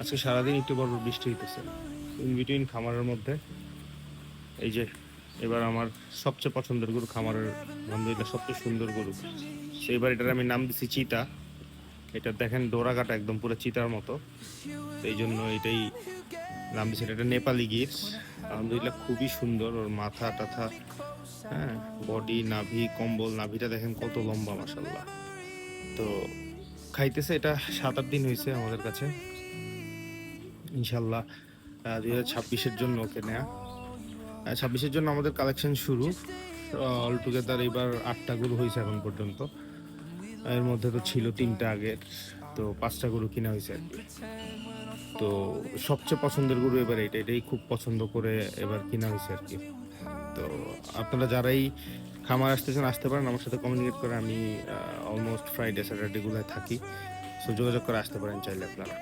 আজকে সারাদিন একটু বড় বৃষ্টি হইতেছে ইন বিটুইন খামারের মধ্যে। এই যে এবার আমার সবচেয়ে পছন্দের গরু খামারের, আলহামদুলিল্লাহ সবচেয়ে সুন্দর গরু। সেইবার এটার আমি নাম দিছি চিতা। এটা দেখেন ডোরা কাটা একদম পুরো চিতার মতো, এই জন্য এটাই নাম দিছি। এটা নেপালি গির, আলহামদুলিল্লাহ খুবই সুন্দর। ওর মাথা টাথা, হ্যাঁ, বডি, নাভি, কম্বল, নাভিটা দেখেন কত লম্বা, মাশাল্লাহ। তো খাইতেছে, এটা 7-8 দিন হয়েছে আমাদের কাছে। ইনশাল্লাহ 2026-এর জন্য ওকে নেয়া। 26-এর জন্য আমাদের কালেকশন শুরু। অল টুগেদার এবার 8টা গরু হয়েছে এখন পর্যন্ত। এর মধ্যে তো ছিল 3টা আগের, তো 5টা গরু কিনা হয়েছে আর কি। তো সবচেয়ে পছন্দের গরু এবার এটাই খুব পছন্দ করে এবার কিনা হয়েছে আর কি। তো আপনারা যারাই খামার আসতেছেন আসতে পারেন, আমার সাথে কমিউনিকেট করে। আমি অলমোস্ট ফ্রাইডে স্যাটারডে গুলোয় থাকি, সো যোগাযোগ করে আসতে পারেন চাইলে আপনারা।